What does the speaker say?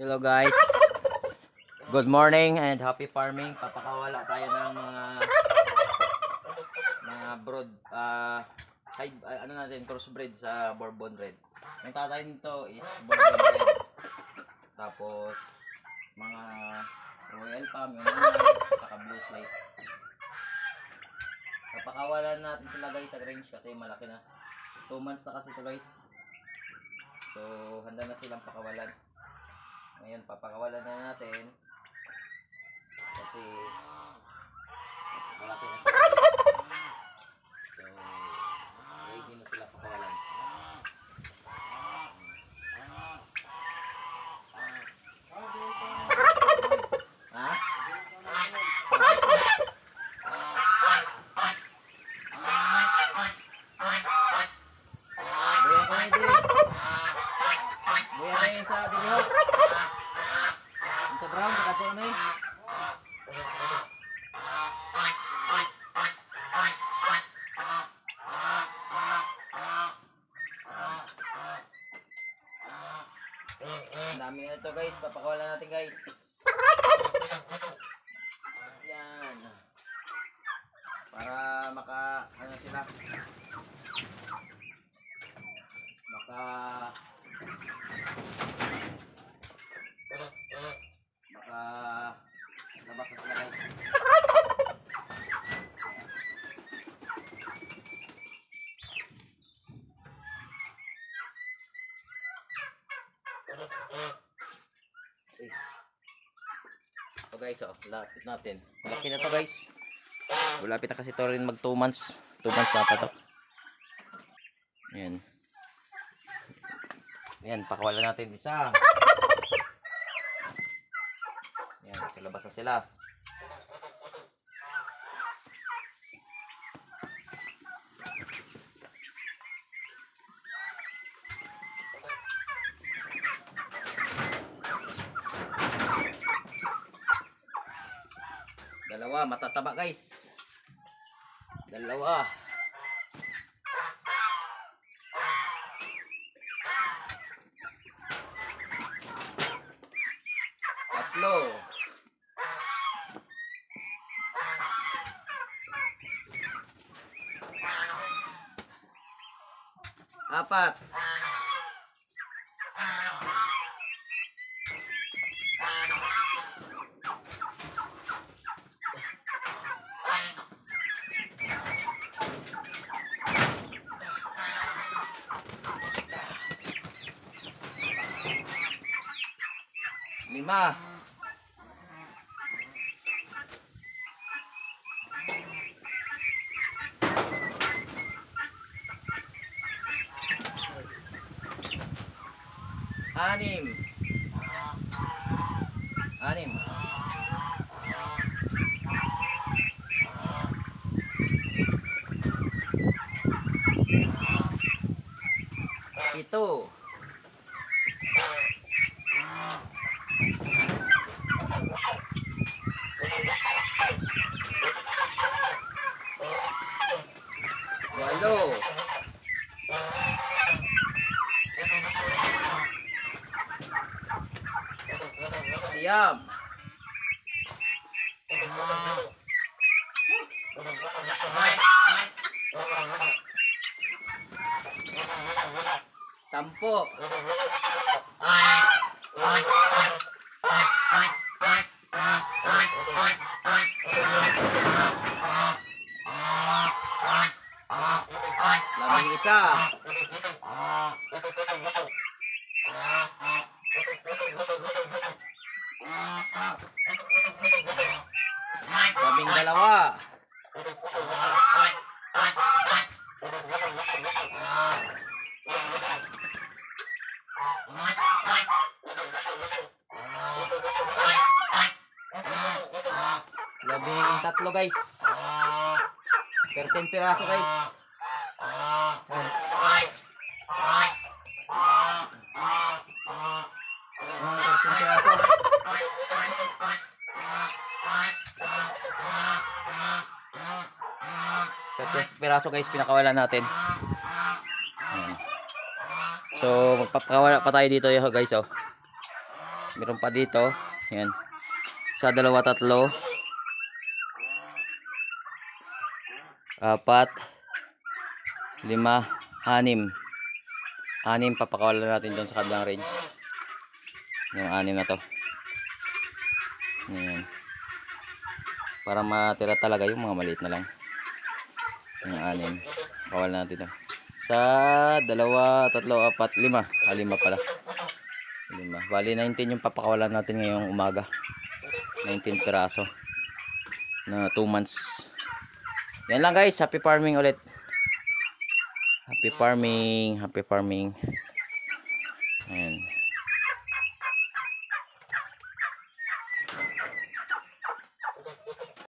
Hello guys, good morning and happy farming. Papakawala tayo ng mga brood ano natin, crossbreed sa Bourbon Red. Yung tatay nito is Bourbon Red. Tapos mga Royal Palm, yung saka Blue Slate. Papakawalan natin sila guys sa range kasi malaki na. 2 months na kasi ito guys. So handa na silang pakawalan. Ngayon, papakawalan na natin kasi malaki na sila. So, ready na sila pakawalan. Ha? Buya ko na ito. Buya na yun sa dilihok. Sa brown, kakato na eh. Ang dami na ito guys, papakawalan natin guys. Yan. Para ano sila. Labas na sila guys. Ito guys, lapit natin. Malaki na to guys. Malapit na kasi to rin mag 2 months. 2 months na to. Ayan. Ayan, pakawalan natin isa. Ayan, sa labas na sila. Dalawa, matataba guys. Dalawa. Tatlo. Apat. Lima. Anim. Anim. Ito. Walo. Siyam. Sampo. Labing isa. Labing dalawa. Labing tatlo guys. 13 piraso guys. Piraso guys, pinakawalan natin. Ayan. So magpapakawala pa tayo dito guys. Meron pa dito. Yan. Sa 2, 3, 4, 5, 6. 6 papakawalan natin doon sa kabilang range. Yung 6 na to. Ayan. Para matira talaga yung mga maliit na lang. Yung 6. Pakawalan natin doon. Sa 2, 3, 4, 5. 5 pala. 5. Bali 19 yung papakawalan natin ngayong umaga. 19 piraso. Na 2 months. Yan lang guys. Happy farming ulit. Happy farming. Happy farming. Ayan.